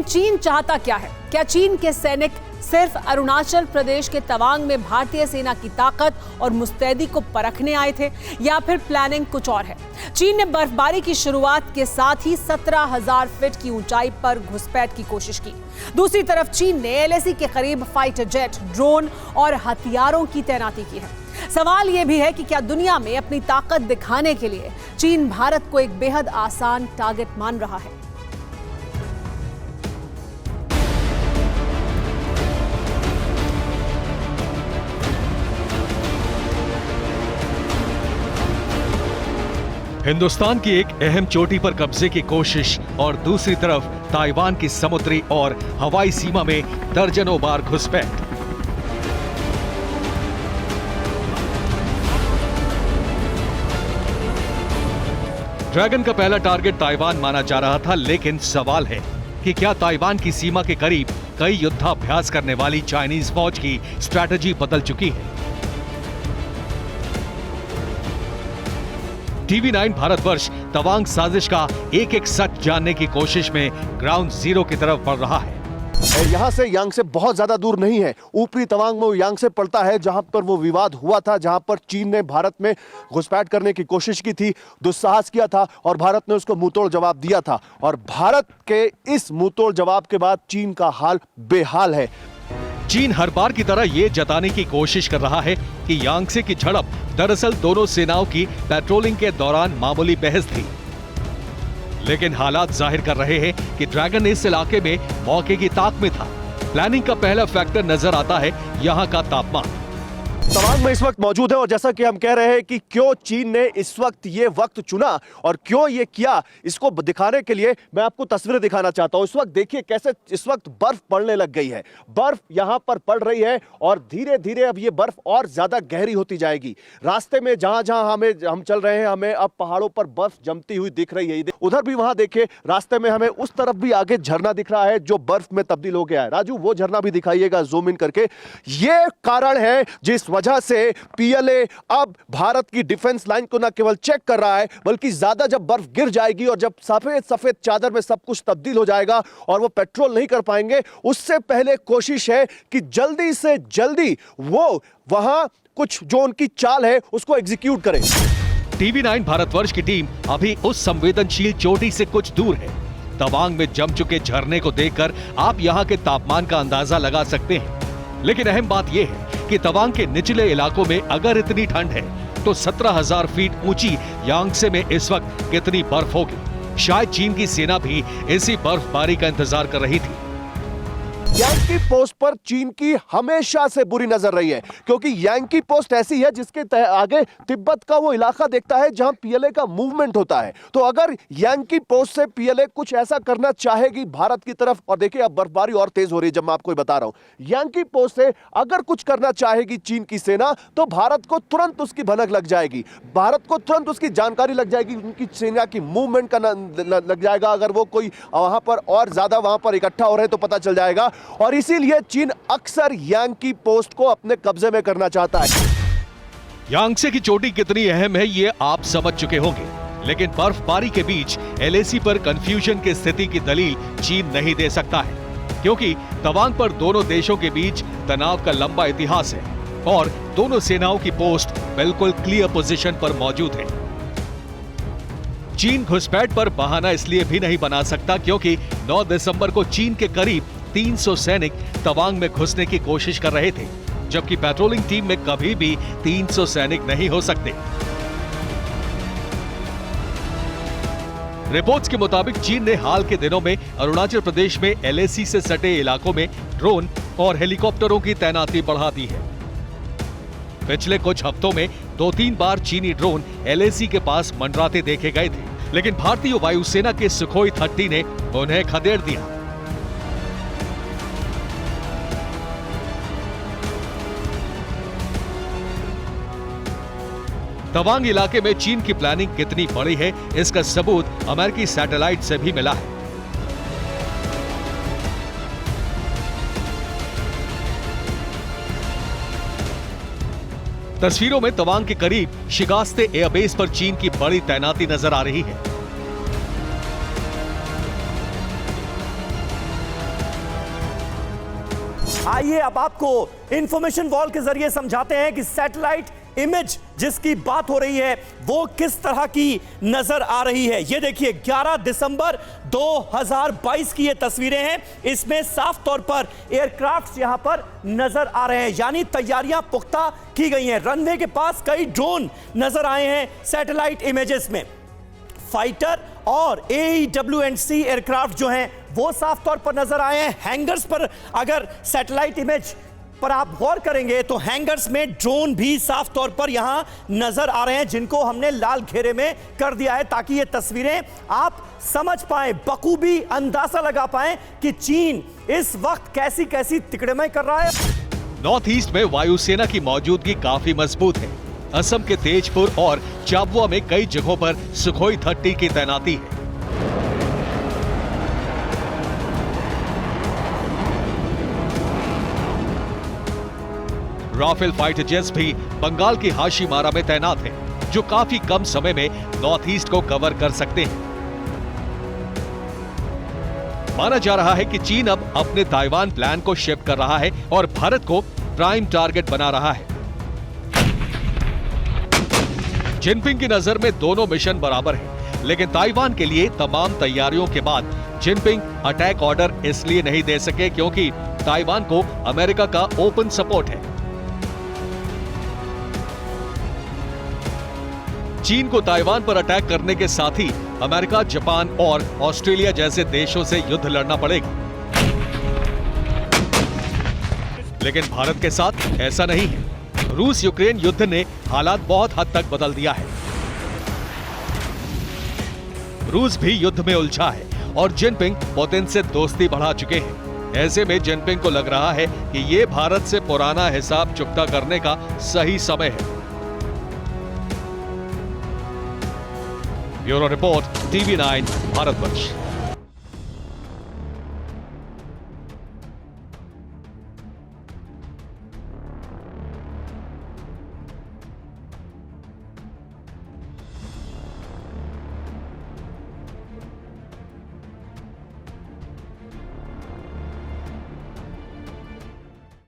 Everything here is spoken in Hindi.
चीन चाहता क्या है? क्या चीन के सैनिक सिर्फ अरुणाचल प्रदेश के तवांग में भारतीय सेना की ताकत और मुस्तैदी को परखने आए थे, या फिर प्लानिंग कुछ और है? चीन ने बर्फबारी की शुरुआत के साथ ही 17,000 फीट की ऊंचाई पर घुसपैठ की कोशिश की। दूसरी तरफ चीन ने एलएसी के करीब फाइटर जेट, ड्रोन और हथियारों की तैनाती की है। सवाल यह भी है कि क्या दुनिया में अपनी ताकत दिखाने के लिए चीन भारत को एक बेहद आसान टारगेट मान रहा है? हिंदुस्तान की एक अहम चोटी पर कब्जे की कोशिश और दूसरी तरफ ताइवान की समुद्री और हवाई सीमा में दर्जनों बार घुसपैठ। ड्रैगन का पहला टारगेट ताइवान माना जा रहा था, लेकिन सवाल है कि क्या ताइवान की सीमा के करीब कई युद्धाभ्यास करने वाली चाइनीज फौज की स्ट्रैटेजी बदल चुकी है? TV9 भारतवर्ष तवांग साजिश का एक एक सच जानने की कोशिश में ग्राउंड जीरो की तरफ बढ़ रहा है। यहाँ से यांगसे बहुत ज्यादा दूर नहीं है। ऊपरी तवांग में यांगसे पड़ता है, जहां पर वो विवाद हुआ था, जहां पर चीन ने भारत में घुसपैठ करने की कोशिश की थी, दुस्साहस किया था और भारत ने उसको मुंहतोड़ जवाब दिया था। और भारत के इस मुंहतोड़ जवाब के बाद चीन का हाल बेहाल है। चीन हर बार की तरह ये जताने की कोशिश कर रहा है कि यांगसे की झड़प दरअसल दोनों सेनाओं की पेट्रोलिंग के दौरान मामूली बहस थी, लेकिन हालात जाहिर कर रहे हैं कि ड्रैगन इस इलाके में मौके की ताक में था। प्लानिंग का पहला फैक्टर नजर आता है यहाँ का तापमान। तवांग में इस वक्त मौजूद है और जैसा कि हम कह रहे हैं कि क्यों चीन ने इस वक्त ये वक्त चुना और क्यों ये किया, इसको दिखाने के लिए मैं आपको तस्वीरें दिखाना चाहता हूं। इस वक्त देखिए कैसे इस वक्त बर्फ पड़ने लग गई है। बर्फ यहां पर पड़ रही है और धीरे धीरे अब ये बर्फ और ज्यादा गहरी होती जाएगी। रास्ते में जहां जहां हम चल रहे हैं, हमें अब पहाड़ों पर बर्फ जमती हुई दिख रही है। उधर भी वहां देखिए रास्ते में हमें उस तरफ भी आगे झरना दिख रहा है जो बर्फ में तब्दील हो गया है। राजू, वो झरना भी दिखाइएगा जूम इन करके। ये कारण है जिस वजह से पीएलए अब भारत की डिफेंस लाइन को न केवल चेक कर रहा है, बल्कि ज्यादा जब बर्फ गिर जाएगी और जब सफेद सफेद चादर में सब कुछ तब्दील हो जाएगा और वो पेट्रोल नहीं कर पाएंगे, उससे पहले कोशिश है कि जल्दी से जल्दी वो वहां कुछ जो उनकी चाल है उसको एग्जीक्यूट करें। TV9 भारतवर्ष की टीम अभी उस संवेदनशील चोटी से कुछ दूर है। तवांग में जम चुके झरने को देखकर आप यहां के तापमान का अंदाजा लगा सकते हैं, लेकिन अहम बात यह है कि तवांग के निचले इलाकों में अगर इतनी ठंड है तो 17,000 फीट ऊंची यांगसे में इस वक्त कितनी बर्फ होगी? शायद चीन की सेना भी इसी बर्फबारी का इंतजार कर रही थी। यांकी पोस्ट पर चीन की हमेशा से बुरी नजर रही है, क्योंकि यांकी पोस्ट ऐसी है जिसके आगे तिब्बत का वो इलाका देखता है जहां पीएलए का मूवमेंट होता है। तो अगर यांकी पोस्ट से पीएलए कुछ ऐसा करना चाहेगी भारत की तरफ, और देखिए अब बर्फबारी और तेज हो रही है जब मैं आपको बता रहा हूं, यांकी पोस्ट से अगर कुछ करना चाहेगी चीन की सेना तो भारत को तुरंत उसकी भनक लग जाएगी, भारत को तुरंत उसकी जानकारी लग जाएगी, उनकी सेना की मूवमेंट का लग जाएगा। अगर वो कोई वहां पर और ज्यादा वहां पर इकट्ठा हो रहे हैं तो पता चल जाएगा, और इसीलिए चीन अक्सर यांकी पोस्ट को अपने कब्जे में करना चाहता है। यांगसे की चोटी कितनी अहम है ये आप समझ चुके होंगे, लेकिन बर्फबारी के बीच एलएसी पर कंफ्यूजन की स्थिति की दलील चीन नहीं दे सकता है, क्योंकि तवांग पर दोनों देशों के बीच तनाव का लंबा इतिहास है और दोनों सेनाओं की पोस्ट बिल्कुल क्लियर पोजीशन पर मौजूद है। चीन घुसपैठ पर बहाना इसलिए भी नहीं बना सकता क्योंकि 9 दिसंबर को चीन के करीब 300 सैनिक तवांग में घुसने की कोशिश कर रहे थे, जबकि पेट्रोलिंग टीम में कभी भी 300 सैनिक नहीं हो सकते। रिपोर्ट्स के मुताबिक चीन ने हाल के दिनों में अरुणाचल प्रदेश में एलएसी से सटे इलाकों में ड्रोन और हेलीकॉप्टरों की तैनाती बढ़ा दी है। पिछले कुछ हफ्तों में 2-3 बार चीनी ड्रोन एलएसी के पास मंडराते देखे गए थे, लेकिन भारतीय वायुसेना के सुखोई 30 ने उन्हें खदेड़ दिया। तवांग इलाके में चीन की प्लानिंग कितनी बड़ी है, इसका सबूत अमेरिकी सैटेलाइट से भी मिला है। तस्वीरों में तवांग के करीब शिगास्ते एयरबेस पर चीन की बड़ी तैनाती नजर आ रही है। आइए अब आपको इंफॉर्मेशन वॉल के जरिए समझाते हैं कि सैटेलाइट इमेज जिसकी बात हो रही है वो किस तरह की नजर आ रही है। ये देखिए 11 दिसंबर 2022 की ये तस्वीरें हैं। इसमें साफ तौर पर एयरक्राफ्ट यहां पर नजर आ रहे हैं, यानी तैयारियां पुख्ता की गई हैं। रनवे के पास कई ड्रोन नजर आए हैं सैटेलाइट इमेजेस में। फाइटर और AEW&C एयरक्राफ्ट जो हैं वो साफ तौर पर नजर आए हैं। हैंगर्स पर अगर सैटेलाइट इमेज पर आप गौर करेंगे तो हैंगर्स में ड्रोन भी साफ तौर पर यहां नजर आ रहे हैं, जिनको हमने लाल घेरे में कर दिया है ताकि ये तस्वीरें आप समझ पाएं, बखूबी अंदाजा लगा पाएं कि चीन इस वक्त कैसी कैसी तिकड़में कर रहा है। नॉर्थ ईस्ट में वायुसेना की मौजूदगी काफी मजबूत है। असम के तेजपुर और चाबुआ में कई जगहों पर सुखोई 30 की तैनाती है। राफेल फाइटर जेट्स भी बंगाल की हाशीमारा में तैनात हैं, जो काफी कम समय में नॉर्थ ईस्ट को कवर कर सकते हैं। माना जा रहा है कि चीन अब अपने ताइवान प्लान को शिफ्ट कर रहा है और भारत को प्राइम टारगेट बना रहा है। जिनपिंग की नजर में दोनों मिशन बराबर हैं, लेकिन ताइवान के लिए तमाम तैयारियों के बाद जिनपिंग अटैक ऑर्डर इसलिए नहीं दे सके क्योंकि ताइवान को अमेरिका का ओपन सपोर्ट है। चीन को ताइवान पर अटैक करने के साथ ही अमेरिका, जापान और ऑस्ट्रेलिया जैसे देशों से युद्ध लड़ना पड़ेगा। लेकिन भारत के साथ ऐसा नहीं है। रूस यूक्रेन युद्ध ने हालात बहुत हद तक बदल दिया है। रूस भी युद्ध में उलझा है और जिनपिंग पुतिन से दोस्ती बढ़ा चुके हैं। ऐसे में जिनपिंग को लग रहा है कि ये भारत से पुराना हिसाब चुकता करने का सही समय है। Bureau report, TV9 Bharatvarsh.